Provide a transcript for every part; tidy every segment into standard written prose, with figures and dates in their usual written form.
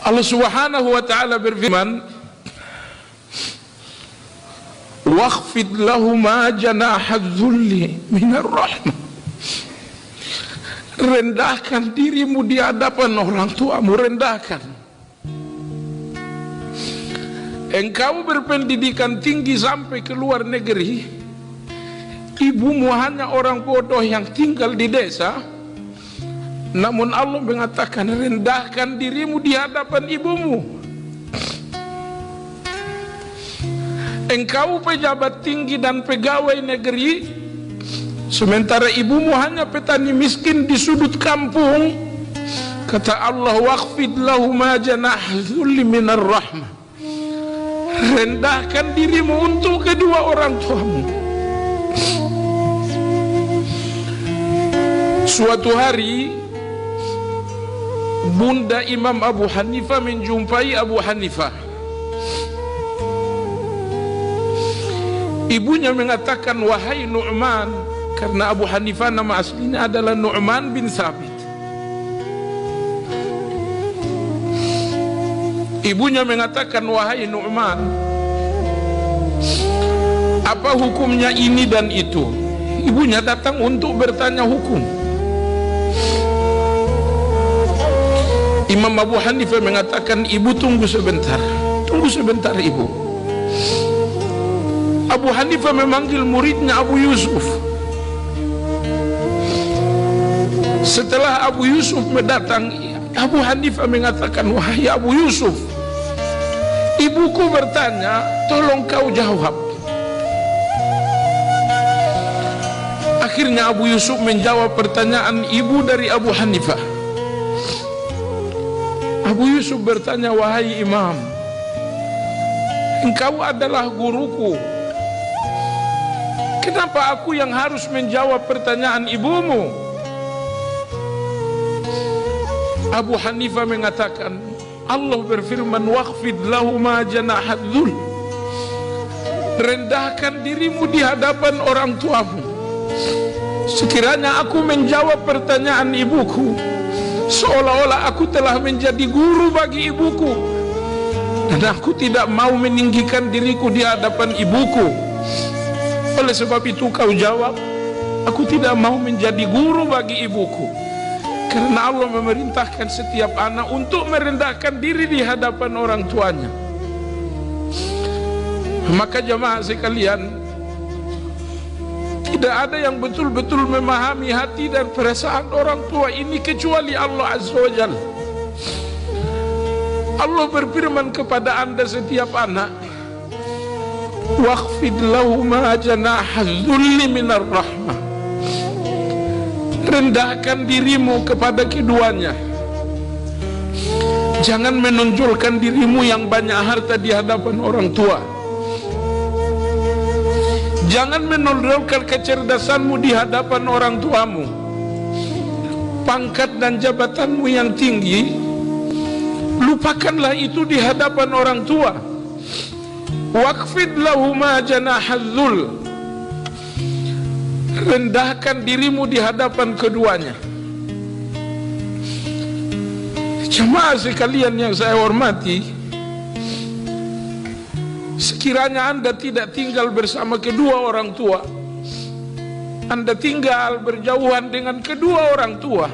Allah Subhanahu wa ta'ala berfirman, "Wakhfid lahuma janahadz-dzulli minar rahmah." Rendahkan dirimu di hadapan orang tuamu, rendahkan. Engkau berpendidikan tinggi sampai ke luar negeri, ibumu hanya orang bodoh yang tinggal di desa. Namun Allah mengatakan, rendahkan dirimu di hadapan ibumu. Engkau pejabat tinggi dan pegawai negeri, sementara ibumu hanya petani miskin di sudut kampung. Kata Allah, waqfid lahuma janahadz-dzulli minar rahmah. Rendahkan dirimu untuk kedua orang tuamu. Suatu hari Bunda Imam Abu Hanifah menjumpai Abu Hanifah. Ibunya mengatakan, wahai Nu'man, karena Abu Hanifah nama aslinya adalah Nu'man bin Thabit. Ibunya mengatakan, wahai Nu'man, apa hukumnya ini dan itu? Ibunya datang untuk bertanya hukum. Imam Abu Hanifah mengatakan, ibu tunggu sebentar, tunggu sebentar ibu. Abu Hanifah memanggil muridnya Abu Yusuf. Setelah Abu Yusuf mendatang, Abu Hanifah mengatakan, wahai Abu Yusuf, ibuku bertanya, tolong kau jawab. Akhirnya Abu Yusuf menjawab pertanyaan ibu dari Abu Hanifah. Abu Yusuf bertanya, wahai Imam, engkau adalah guruku, kenapa aku yang harus menjawab pertanyaan ibumu? Abu Hanifah mengatakan, Allah berfirman, waqfid lahuma janahadz-dzul. Rendahkan dirimu di hadapan orang tuamu. Sekiranya aku menjawab pertanyaan ibuku, seolah-olah aku telah menjadi guru bagi ibuku, dan aku tidak mau meninggikan diriku di hadapan ibuku. Oleh sebab itu kau jawab, aku tidak mau menjadi guru bagi ibuku. Karena Allah memerintahkan setiap anak untuk merendahkan diri di hadapan orang tuanya. Maka jemaah sekalian, tidak ada yang betul-betul memahami hati dan perasaan orang tua ini kecuali Allah Azza wa Jalla. Allah berfirman kepada anda setiap anak, waqfid lahuma janahadz-dzulli minar rahmah. Rendahkan dirimu kepada keduanya. Jangan menonjolkan dirimu yang banyak harta di hadapan orang tua. Jangan menonjolkan kecerdasanmu di hadapan orang tuamu. Pangkat dan jabatanmu yang tinggi, lupakanlah itu di hadapan orang tua. Waqfid lahuma janahadz-dzul. Rendahkan dirimu di hadapan keduanya. Jemaah sekalian yang saya hormati, sekiranya anda tidak tinggal bersama kedua orang tua, anda tinggal berjauhan dengan kedua orang tua,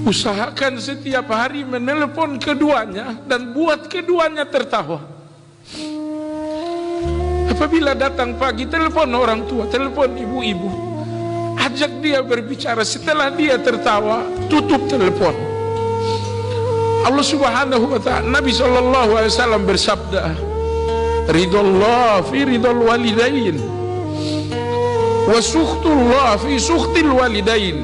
usahakan setiap hari menelepon keduanya dan buat keduanya tertawa. Apabila datang pagi, telepon orang tua, telepon ibu-ibu, ajak dia berbicara. Setelah dia tertawa, tutup telepon. Allah Subhanahu wa ta'ala, Nabi SAW bersabda, ridallah fi ridal walidain, wa sukhtullah fi sukhtil walidain.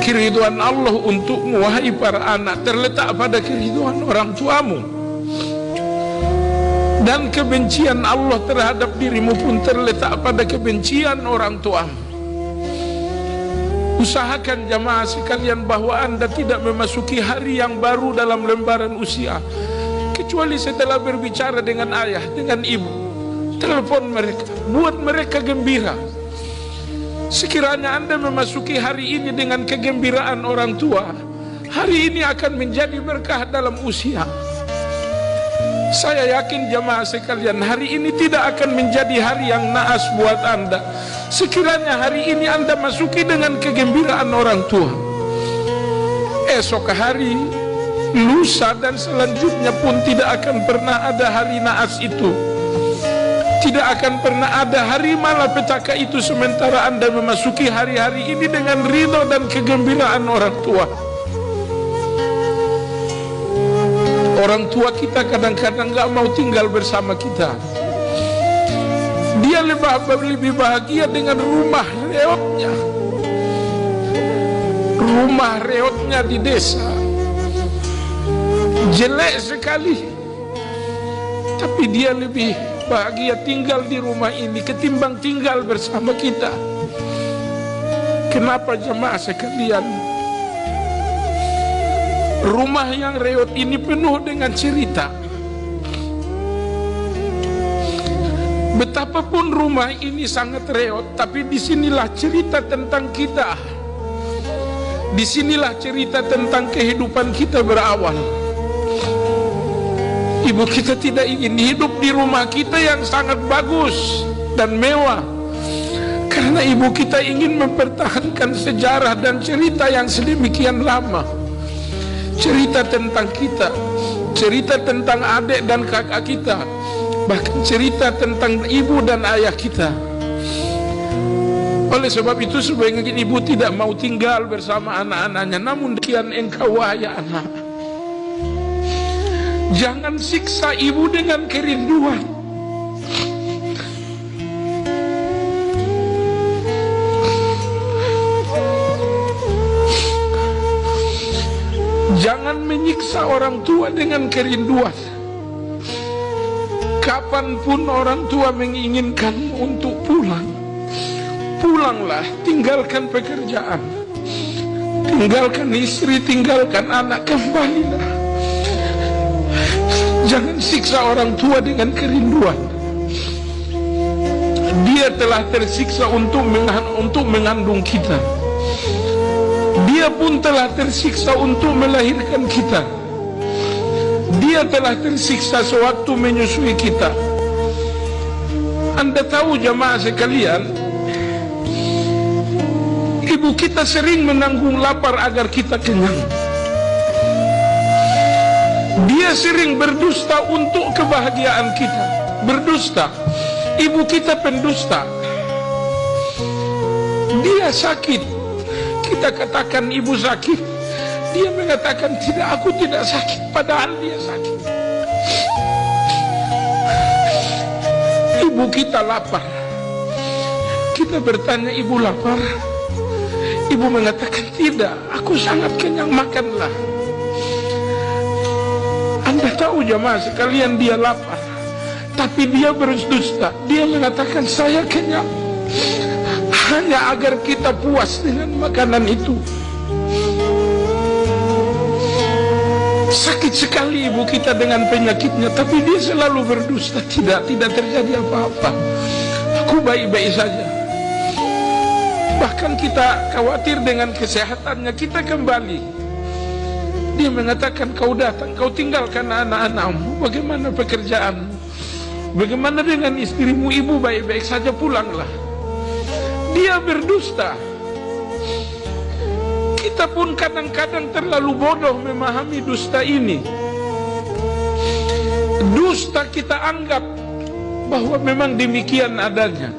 Keriduan Allah untukmu, wahai para anak, terletak pada keriduan orang tuamu. Dan kebencian Allah terhadap dirimu pun terletak pada kebencian orang tuamu. Usahakan jamaah sekalian bahwa anda tidak memasuki hari yang baru dalam lembaran usia kecuali setelah berbicara dengan ayah, dengan ibu. Telepon mereka, buat mereka gembira. Sekiranya Anda memasuki hari ini dengan kegembiraan orang tua, hari ini akan menjadi berkah dalam usia. Saya yakin jemaah sekalian, hari ini tidak akan menjadi hari yang naas buat Anda. Sekiranya hari ini Anda masuki dengan kegembiraan orang tua, esok hari, lusa dan selanjutnya pun tidak akan pernah ada hari naas itu. Tidak akan pernah ada hari malapetaka itu sementara Anda memasuki hari-hari ini dengan ridho dan kegembiraan orang tua. Orang tua kita kadang-kadang gak mau tinggal bersama kita. Dia lebih bahagia dengan rumah reotnya. Rumah reotnya di desa jelek sekali, tapi dia lebih bahagia tinggal di rumah ini ketimbang tinggal bersama kita. Kenapa jemaah sekalian? Rumah yang reot ini penuh dengan cerita. Betapapun rumah ini sangat reot, tapi disinilah cerita tentang kita. Disinilah cerita tentang kehidupan kita berawal. Ibu kita tidak ingin hidup di rumah kita yang sangat bagus dan mewah, karena ibu kita ingin mempertahankan sejarah dan cerita yang sedemikian lama. Cerita tentang kita, cerita tentang adik dan kakak kita, bahkan cerita tentang ibu dan ayah kita. Oleh sebab itu sebagian ibu tidak mau tinggal bersama anak-anaknya. Namun demikian engkau wahai anak, jangan siksa ibu dengan kerinduan. Jangan menyiksa orang tua dengan kerinduan. Kapanpun orang tua menginginkan untuk pulang, pulanglah, tinggalkan pekerjaan, tinggalkan istri, tinggalkan anak, kembalilah. Jangan siksa orang tua dengan kerinduan. Dia telah tersiksa untuk mengandung kita. Dia pun telah tersiksa untuk melahirkan kita. Dia telah tersiksa sewaktu menyusui kita. Anda tahu jemaah sekalian, ibu kita sering menanggung lapar agar kita kenyang. Dia sering berdusta untuk kebahagiaan kita. Berdusta. Ibu kita pendusta. Dia sakit, kita katakan ibu sakit, dia mengatakan tidak, aku tidak sakit, padahal dia sakit. Ibu kita lapar, kita bertanya ibu lapar, ibu mengatakan tidak, aku sangat kenyang, makanlah. Anda tahu jemaah sekalian, dia lapar, tapi dia berdusta. Dia mengatakan saya kenyang, hanya agar kita puas dengan makanan itu. Sakit sekali ibu kita dengan penyakitnya, tapi dia selalu berdusta. Tidak terjadi apa-apa, aku baik-baik saja. Bahkan kita khawatir dengan kesehatannya, kita kembali. Dia mengatakan kau datang, kau tinggalkan anak-anakmu, bagaimana pekerjaanmu, bagaimana dengan istrimu? Ibu baik-baik saja, pulanglah. Dia berdusta. Kita pun kadang-kadang terlalu bodoh memahami dusta ini. Dusta kita anggap bahwa memang demikian adanya.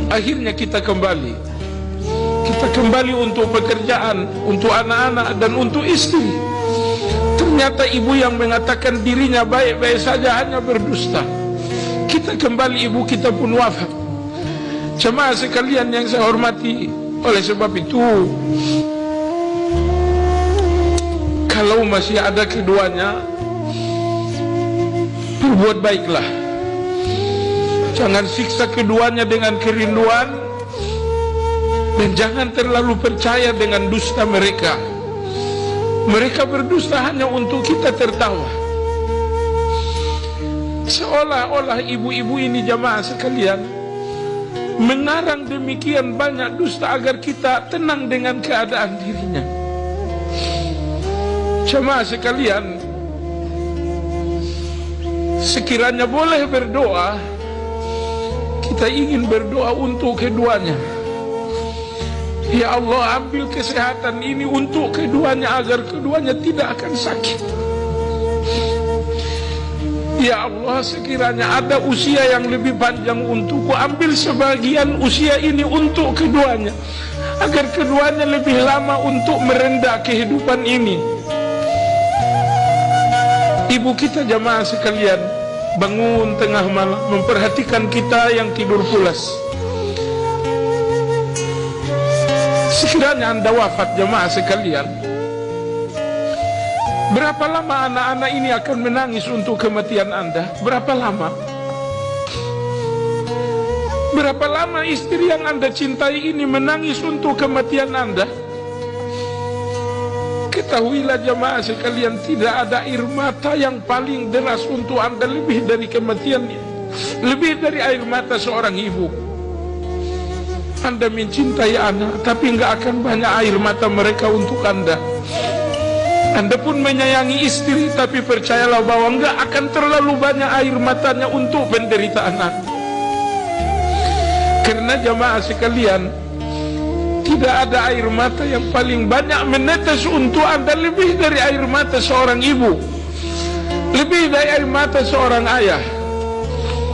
Akhirnya kita kembali. Kita kembali untuk pekerjaan, untuk anak-anak, dan untuk istri. Ternyata ibu yang mengatakan dirinya baik-baik saja hanya berdusta. Kita kembali, ibu kita pun wafat. Jemaah sekalian yang saya hormati, oleh sebab itu, kalau masih ada keduanya, berbuat baiklah. Jangan siksa keduanya dengan kerinduan, dan jangan terlalu percaya dengan dusta mereka. Mereka berdusta hanya untuk kita tertawa. Seolah-olah ibu-ibu ini jamaah sekalian mengarang demikian banyak dusta agar kita tenang dengan keadaan dirinya. Jemaah sekalian, sekiranya boleh berdoa, kita ingin berdoa untuk keduanya. Ya Allah, ambil kesehatan ini untuk keduanya agar keduanya tidak akan sakit. Ya Allah, sekiranya ada usia yang lebih panjang untukku, ambil sebagian usia ini untuk keduanya agar keduanya lebih lama untuk merendah kehidupan ini. Ibu kita jamaah sekalian bangun tengah malam memperhatikan kita yang tidur pulas. Sekiranya Anda wafat jamaah sekalian, berapa lama anak-anak ini akan menangis untuk kematian Anda? Berapa lama? Berapa lama istri yang Anda cintai ini menangis untuk kematian Anda? Ketahuilah jamaah sekalian, tidak ada air mata yang paling deras untuk Anda lebih dari kematiannya, lebih dari air mata seorang ibu. Anda mencintai anak, tapi nggak akan banyak air mata mereka untuk Anda. Anda pun menyayangi istri, tapi percayalah bahwa nggak akan terlalu banyak air matanya untuk penderitaan Anda. Karena jamaah sekalian, tidak ada air mata yang paling banyak menetes untuk Anda lebih dari air mata seorang ibu, lebih dari air mata seorang ayah.